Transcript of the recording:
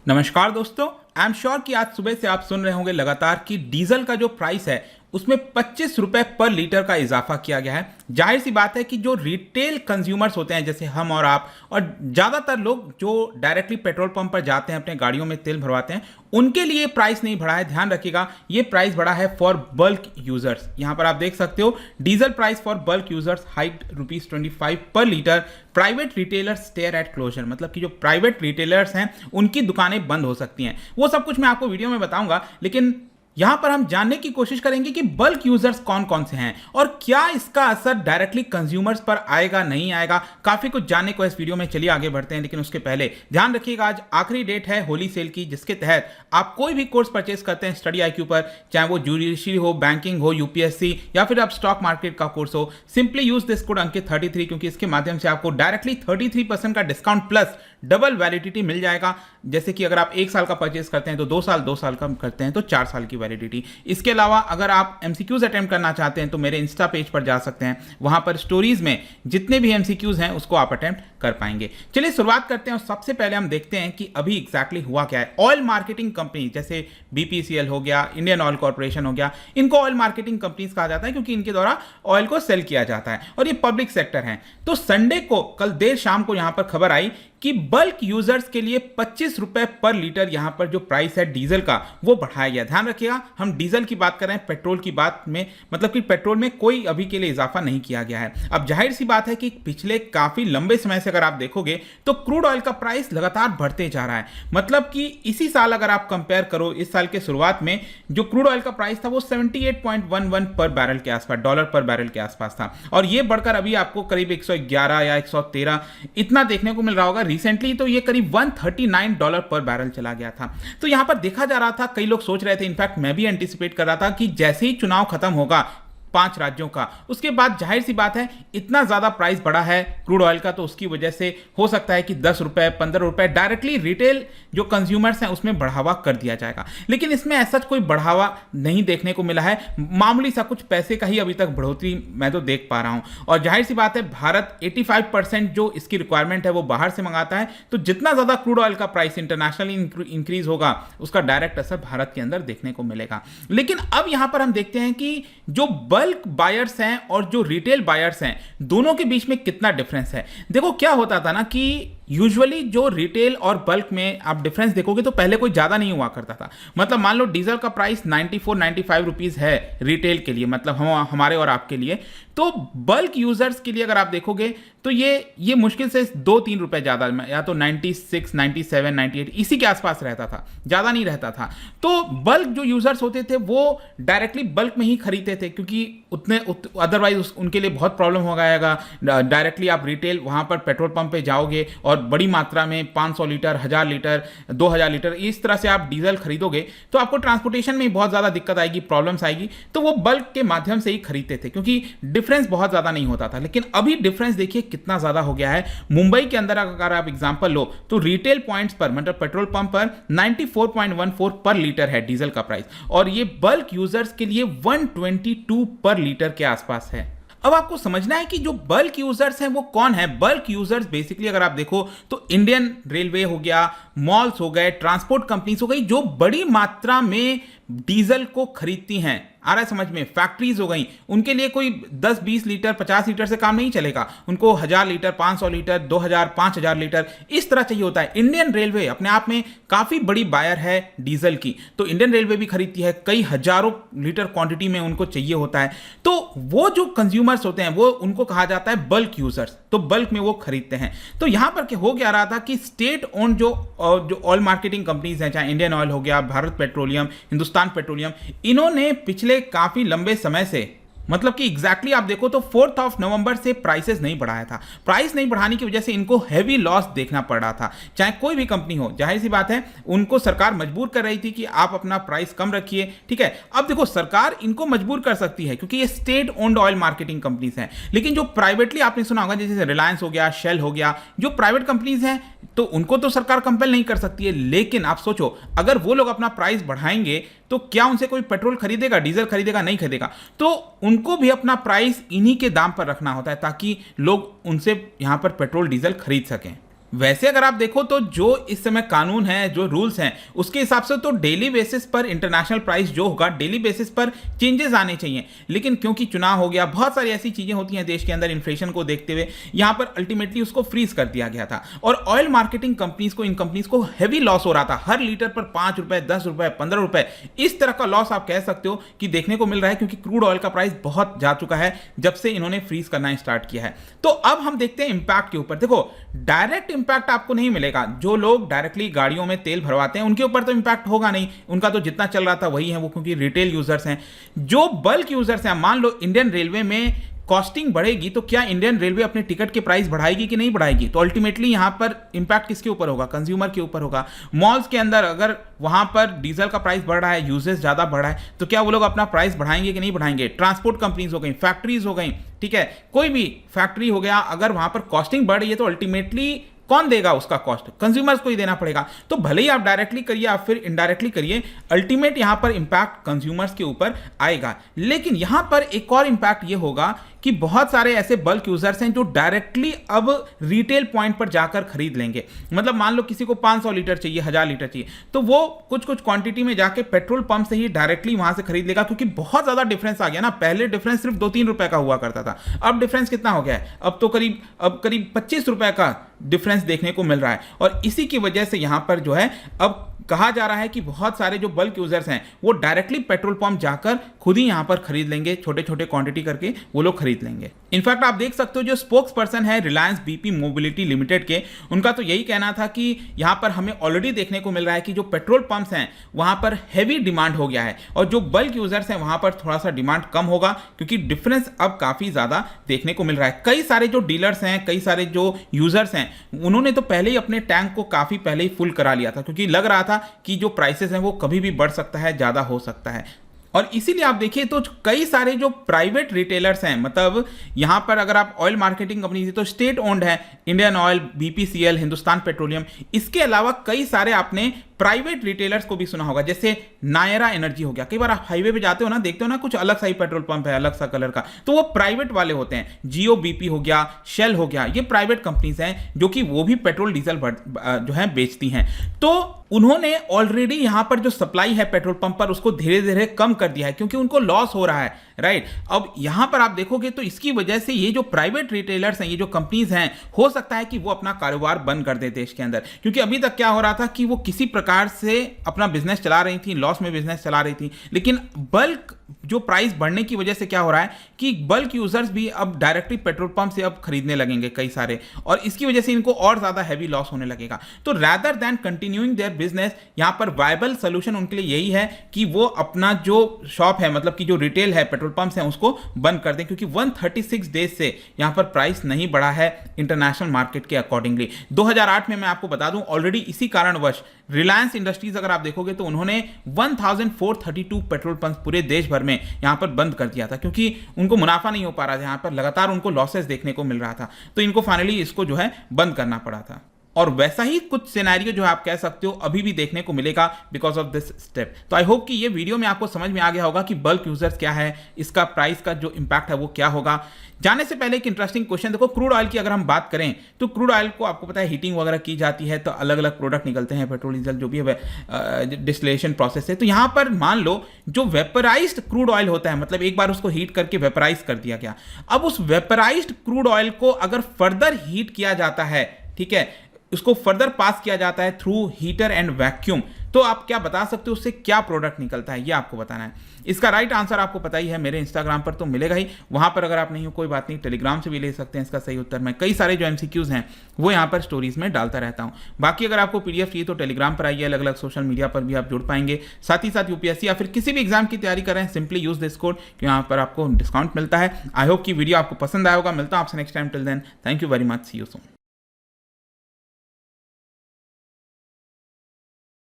नमस्कार दोस्तों, I am sure कि आज सुबह से आप सुन रहे होंगे लगातार कि डीजल का जो प्राइस है उसमें 25 रुपए पर लीटर का इजाफा किया गया है। जाहिर सी बात है कि जो रिटेल कंज्यूमर्स होते हैं जैसे हम और आप और ज़्यादातर लोग जो डायरेक्टली पेट्रोल पंप पर जाते हैं अपने गाड़ियों में तेल भरवाते हैं, उनके लिए प्राइस नहीं बढ़ा है। ध्यान रखिएगा, ये प्राइस बढ़ा है फॉर बल्क यूजर्स। यहाँ पर आप देख सकते हो diesel price for bulk users hike ₹25 पर litre. Private retailers stare at closure, मतलब कि जो प्राइवेट रिटेलर्स हैं उनकी दुकानें बंद हो सकती हैं। वो सब कुछ मैं आपको वीडियो में बताऊंगा, लेकिन यहां पर हम जानने की कोशिश करेंगे कि बल्क यूजर्स कौन कौन से हैं और क्या इसका असर डायरेक्टली कंज्यूमर्स पर आएगा नहीं आएगा। काफी कुछ जानने को इस वीडियो में, चलिए आगे बढ़ते हैं। लेकिन उसके पहले ध्यान रखिएगा, आज आखिरी डेट है होली सेल की, जिसके तहत आप कोई भी कोर्स परचेस करते हैं स्टडी IQ पर, चाहे वो जुडिशरी हो, बैंकिंग हो, UPSC या फिर आप स्टॉक मार्केट का कोर्स हो, सिंपली यूज दिस कोड अंकित 33, क्योंकि इसके माध्यम से आपको डायरेक्टली 33% का डिस्काउंट प्लस डबल वैलिडिटी मिल जाएगा। जैसे कि अगर आप 1 साल का परचेस करते हैं तो 2 साल का करते हैं तो 4 साल की वैलिडिटी। इसके अलावा अगर आप MCQs अटेम्प्ट करना चाहते हैं तो मेरे इंस्टा पेज पर जा सकते हैं, वहां पर स्टोरीज में जितने भी MCQs हैं उसको आप अटेम्प्ट कर पाएंगे। चलिए शुरुआत करते हैं और सबसे पहले हम देखते हैं कि अभी एग्जैक्टली हुआ क्या है। ऑयल मार्केटिंग कंपनी जैसे BPCL हो गया, इंडियन ऑयल कॉर्पोरेशन हो गया, इनको ऑयल मार्केटिंग कंपनीज कहा जाता है क्योंकि इनके द्वारा ऑयल को सेल किया जाता है और ये पब्लिक सेक्टर है। तो संडे को, कल देर शाम को यहां पर खबर आई कि बल्क यूजर्स के लिए 25 रुपए पर लीटर यहां पर जो प्राइस है डीजल का वो बढ़ाया गया। ध्यान रखिएगा, हम डीजल की बात कर रहे हैं, पेट्रोल की बात में, मतलब कि पेट्रोल में कोई अभी के लिए इजाफा नहीं किया गया है। अब जाहिर सी बात है कि पिछले काफी लंबे समय से अगर आप देखोगे तो क्रूड ऑयल का प्राइस लगातार बढ़ते जा रहा है। मतलब कि इसी साल अगर आप कंपेयर करो, इस साल के शुरुआत में जो क्रूड ऑयल का प्राइस था वो 78.11 पर बैरल के आसपास, डॉलर पर बैरल के आसपास था, और ये बढ़कर अभी आपको करीब 111 या 113 इतना देखने को मिल रहा होगा। रिसेंटली तो ये करीब $139 पर बैरल चला गया था। तो यहां पर देखा जा रहा था, कई लोग सोच रहे थे, इनफैक्ट मैं भी एंटिसिपेट कर रहा था कि जैसे ही चुनाव खत्म होगा 5 राज्यों का, उसके बाद जाहिर सी बात है इतना ज्यादा प्राइस बढ़ा है क्रूड ऑयल का, तो उसकी वजह से हो सकता है कि 10 रुपए 15 रुपए डायरेक्टली रिटेल जो कंज्यूमर्स हैं उसमें बढ़ावा कर दिया जाएगा। लेकिन इसमें ऐसा कोई बढ़ावा नहीं देखने को मिला है, मामूली सा कुछ पैसे का ही अभी तक बढ़ोतरी मैं तो देख पा रहा हूं। और जाहिर सी बात है भारत 85% जो इसकी रिक्वायरमेंट है वो बाहर से मंगाता है, तो जितना ज्यादा क्रूड ऑयल का प्राइस इंटरनेशनली इंक्रीज होगा उसका डायरेक्ट असर भारत के अंदर देखने को मिलेगा। लेकिन अब यहां पर हम देखते हैं कि जो बल्क बायर्स हैं और जो रिटेल बायर्स हैं दोनों के बीच में कितना डिफरेंस है। देखो क्या होता था ना कि यूजुअली जो रिटेल और बल्क में आप डिफरेंस देखोगे तो पहले कोई ज्यादा नहीं हुआ करता था। मतलब मान लो डीजल का प्राइस 94-95 रुपीज है रिटेल के लिए, मतलब हमारे और आपके लिए, तो बल्क यूजर्स के लिए अगर आप देखोगे तो ये मुश्किल से 2-3 रुपए ज्यादा, या तो 96, 97, 98 इसी के आसपास रहता था, ज्यादा नहीं रहता था। तो बल्क जो यूजर्स होते थे वो डायरेक्टली बल्क में ही खरीदते थे, क्योंकि अदरवाइज उनके लिए बहुत प्रॉब्लम हो जाएगा। डायरेक्टली आप रिटेल वहां पर पेट्रोल पंप पे जाओगे और बड़ी मात्रा में 500 लीटर, 1000 लीटर, 2000 लीटर इस तरह से आप डीजल खरीदोगे तो आपको ट्रांसपोर्टेशन में बहुत ज्यादा दिक्कत आएगी, प्रॉब्लम्स आएगी। तो वो बल्क के माध्यम से ही खरीदते थे क्योंकि डिफरेंस बहुत ज्यादा नहीं होता था। लेकिन अभी डिफरेंस देखिए कितना ज्यादा हो गया है। मुंबई के अंदर अगर आप एग्जांपल लो तो रिटेल पॉइंट्स पर, मतलब पेट्रोल पंप पर 94.14 पर लीटर है डीजल का प्राइस, और ये बल्क यूजर्स के लिए 122 पर लीटर के आसपास है। अब आपको समझना है कि जो बल्क यूजर्स हैं वो कौन है। बल्क यूजर्स बेसिकली अगर आप देखो तो इंडियन रेलवे हो गया, मॉल्स हो गए, ट्रांसपोर्ट कंपनीज हो गई, जो बड़ी मात्रा में डीजल को खरीदती हैं। आ रहा है समझ में? फैक्ट्रीज हो गई, उनके लिए कोई 10-20 लीटर 50 लीटर से काम नहीं चलेगा, उनको 1000 लीटर, 500 लीटर, 2000, 5000 लीटर इस तरह चाहिए होता है। इंडियन रेलवे अपने आप में काफी बड़ी बायर है डीजल की, तो इंडियन रेलवे भी खरीदती है, कई हजारों लीटर क्वांटिटी में उनको चाहिए होता है। तो वो जो कंज्यूमर्स होते हैं वो उनको कहा जाता है बल्क यूजर्स, तो बल्क में वो खरीदते हैं। तो यहां पर क्या हो गया रहा था कि स्टेट ओन जो ऑयल मार्केटिंग कंपनीज हैं, चाहे इंडियन ऑयल हो गया, भारत पेट्रोलियम, हिंदुस्तान पेट्रोलियम, इन्होंने पिछले काफी लंबे समय से, मतलब कि एग्जैक्टली आप देखो तो 4 नवंबर से प्राइसेस नहीं बढ़ाया था। प्राइस नहीं बढ़ाने की वजह से इनको हैवी लॉस देखना पड़ रहा था, चाहे कोई भी कंपनी हो। जाहिर सी बात है उनको सरकार मजबूर कर रही थी कि आप अपना प्राइस कम रखिए, ठीक है। अब देखो सरकार इनको मजबूर कर सकती है क्योंकि ये state owned oil marketing companies हैं, लेकिन जो प्राइवेटली आपने सुना होगा जैसे रिलायंस हो गया, शेल हो गया, जो प्राइवेट कंपनीज हैं तो उनको तो सरकार कंपेल नहीं कर सकती है। लेकिन आप सोचो अगर वो लोग अपना प्राइस बढ़ाएंगे तो क्या उनसे कोई पेट्रोल खरीदेगा, डीजल खरीदेगा? नहीं खरीदेगा। तो उनको भी अपना प्राइस इन्हीं के दाम पर रखना होता है ताकि लोग उनसे यहां पर पेट्रोल डीजल खरीद सकें। वैसे अगर आप देखो तो जो इस समय कानून है, जो रूल्स हैं, उसके हिसाब से तो डेली बेसिस पर इंटरनेशनल प्राइस जो होगा, डेली बेसिस पर चेंजेस आने चाहिए। लेकिन क्योंकि चुनाव हो गया, बहुत सारी ऐसी चीजें होती हैं देश के अंदर इन्फ्लेशन को देखते हुए, यहां पर अल्टीमेटली उसको फ्रीज कर दिया गया था। और ऑयल मार्केटिंग कंपनीज को, इन कंपनीज को हैवी लॉस हो रहा था, हर लीटर पर 5 रुपए, 10 रुपए, 15 रुपए, इस तरह का लॉस आप कह सकते हो कि देखने को मिल रहा है, क्योंकि क्रूड ऑयल का प्राइस बहुत जा चुका है जब से इन्होंने फ्रीज करना स्टार्ट किया है। तो अब हम देखते हैं इंपैक्ट के ऊपर। देखो, डायरेक्ट इंपैक्ट आपको नहीं मिलेगा। जो लोग डायरेक्टली गाड़ियों में तेल भरवाते हैं उनके ऊपर तो इंपैक्ट होगा नहीं, उनका तो जितना चल रहा था वही है वो, क्योंकि रिटेल यूजर्स हैं। जो बल्क यूजर्स हैं, मान लो इंडियन रेलवे में कॉस्टिंग बढ़ेगी तो क्या इंडियन रेलवे अपने टिकट के प्राइस बढ़ाएगी कि नहीं बढ़ाएगी? तो अल्टीमेटली यहां पर इंपैक्ट किसके ऊपर होगा? कंज्यूमर के ऊपर होगा। मॉल्स के अंदर अगर वहां पर डीजल का प्राइस बढ़ रहा है, यूजेस ज्यादा बढ़ रहा है, तो क्या वो लोग अपना प्राइस बढ़ाएंगे कि नहीं बढ़ाएंगे? ट्रांसपोर्ट कंपनीज हो गई, फैक्ट्रीज हो गई, ठीक है, कोई भी फैक्ट्री हो गया, अगर वहां पर कॉस्टिंग बढ़ रही है तो अल्टीमेटली कौन देगा उसका कॉस्ट? कंज्यूमर्स को ही देना पड़ेगा। तो भले ही आप डायरेक्टली करिए या फिर इनडायरेक्टली करिए, अल्टीमेट यहां पर इंपैक्ट कंज्यूमर्स के ऊपर आएगा। लेकिन यहां पर एक और इंपैक्ट ये होगा कि बहुत सारे ऐसे बल्क यूजर्स हैं जो डायरेक्टली अब रिटेल पॉइंट पर जाकर खरीद लेंगे। मतलब मान लो किसी को 500 लीटर चाहिए, 1000 लीटर चाहिए, तो वो कुछ कुछ क्वांटिटी में जाके पेट्रोल पंप से ही डायरेक्टली वहां से खरीद लेगा, क्योंकि बहुत ज्यादा डिफरेंस आ गया ना। पहले डिफरेंस सिर्फ 2-3 रुपए का हुआ करता था, अब डिफरेंस कितना हो गया है? अब तो करीब 25 रुपए का डिफरेंस देखने को मिल रहा है। और इसी की वजह से यहां पर जो है अब कहा जा रहा है कि बहुत सारे जो बल्क यूजर्स हैं वो डायरेक्टली पेट्रोल पंप जाकर खुद ही यहां पर खरीद लेंगे, छोटे छोटे क्वांटिटी करके वो लोग खरीद लेंगे। इनफैक्ट आप देख सकते हो जो स्पोक्स पर्सन है रिलायंस बीपी मोबिलिटी लिमिटेड के, उनका तो यही कहना था कि यहां पर हमें ऑलरेडी देखने को मिल रहा है कि जो पेट्रोल पंप्स हैं वहां पर हैवी डिमांड हो गया है, और जो बल्क यूजर्स हैं वहां पर थोड़ा सा डिमांड कम होगा, क्योंकि डिफरेंस अब काफी ज्यादा देखने को मिल रहा है। कई सारे जो डीलर्स हैं, कई सारे जो यूजर्स हैं, उन्होंने तो पहले ही अपने टैंक को काफी पहले ही फुल करा लिया था, क्योंकि लग रहा था कि जो प्राइसेस हैं वो कभी भी बढ़ सकता है, ज्यादा हो सकता है। और इसीलिए आप देखिए तो कई सारे जो प्राइवेट रिटेलर्स हैं, मतलब यहां पर अगर आप ऑयल मार्केटिंग कंपनी तो स्टेट ओन्ड है, Indian oil, BPCL, Hindustan petroleum, इसके अलावा कई सारे आपने प्राइवेट रिटेलर्स को भी सुना होगा, जैसे नायरा एनर्जी हो गया। कई बार आप हाईवे पे जाते हो ना, देखते हो ना कुछ अलग सा ही पेट्रोल पंप है, अलग सा कलर का, तो वो प्राइवेट वाले होते हैं। जियो बीपी हो गया, शेल हो गया, ये प्राइवेट कंपनीज हैं जो कि वो भी पेट्रोल डीजल जो है बेचती हैं। तो उन्होंने ऑलरेडी यहां पर जो सप्लाई है पेट्रोल पंप पर उसको धीरे धीरे कम कर दिया है, क्योंकि उनको लॉस हो रहा है, राइट। अब यहां पर आप देखोगे तो इसकी वजह से ये जो प्राइवेट रिटेलर्स हैं, ये जो कंपनीज हैं, हो सकता है कि वो अपना कारोबार बंद कर दे देश के अंदर। क्योंकि अभी तक क्या हो रहा था कि वो किसी प्रकार से अपना बिजनेस चला रही थी, लॉस में बिजनेस चला रही थी, लेकिन बल्क जो प्राइस बढ़ने की वजह से क्या हो रहा है कि बल्क यूजर्स भी अब डायरेक्टली पेट्रोल पंप से अब खरीदने लगेंगे कई सारे, और इसकी वजह से इनको और ज्यादा हैवी लॉस होने लगेगा। तो rather than continuing their business, यहां पर वायबल सोल्यूशन उनके लिए यही है कि वो अपना जो शॉप है, मतलब कि जो रिटेल है, पेट्रोल पंप्स हैं, उसको बंद कर दें, क्योंकि 136 डेज से यहां पर प्राइस नहीं बढ़ा है इंटरनेशनल मार्केट के अकॉर्डिंगली। 2008 में मैं आपको बता दूं ऑलरेडी इसी कारणवश रिलायंस इंडस्ट्रीज अगर आप देखोगे तो उन्होंने 1432 पेट्रोल पंप पूरे देश भर में यहां पर बंद कर दिया था, क्योंकि उनको मुनाफा नहीं हो पा रहा था, यहां पर लगातार उनको लॉसेस देखने को मिल रहा था, तो इनको फाइनली इसको जो है बंद करना पड़ा था। और वैसा ही कुछ सिनेरियो जो है आप कह सकते हो अभी भी देखने को मिलेगा बिकॉज ऑफ दिस स्टेप। तो आई होप कि ये वीडियो में आपको समझ में आ गया होगा कि बल्क यूजर्स क्या है, इसका प्राइस का जो इंपैक्ट है वो क्या होगा। जाने से पहले एक इंटरेस्टिंग क्वेश्चन देखो, क्रूड ऑयल की अगर हम बात करें तो क्रूड ऑयल को आपको पता है हीटिंग वगैरह की जाती है, तो अलग अलग प्रोडक्ट निकलते हैं, पेट्रोल डीजल जो भी है डिस्टिलेशन प्रोसेस है। तो यहां पर मान लो जो वेपराइज्ड क्रूड ऑयल होता है, मतलब एक बार उसको हीट करके वेपराइज कर दिया गया, अब उस वेपराइज्ड क्रूड ऑयल को अगर फर्दर हीट किया जाता है, ठीक है, उसको फर्दर पास किया जाता है थ्रू हीटर एंड वैक्यूम, तो आप क्या बता सकते हो उससे क्या प्रोडक्ट निकलता है, ये आपको बताना है। इसका राइट आंसर आपको पता ही है, मेरे इंस्टाग्राम पर तो मिलेगा ही, वहां पर अगर आप नहीं हो कोई बात नहीं, टेलीग्राम से भी ले सकते हैं इसका सही उत्तर। मैं कई सारे जो एमसीक्यूज हैं वो यहाँ पर स्टोरीज में डालता रहता हूँ। बाकी अगर आपको पीडीएफ चाहिए तो टेलीग्राम पर आइए, अलग अलग सोशल मीडिया पर भी आप जुड़ पाएंगे। साथ ही साथ यूपीएससी या फिर किसी भी एग्जाम की तैयारी कर रहे हैं, सिंपली यूज दिस कोड, यहाँ पर आपको डिस्काउंट मिलता है। आई होप कि वीडियो आपको पसंद आया होगा। मिलता हूँ आपसे next time, till then thank you very much, see you soon.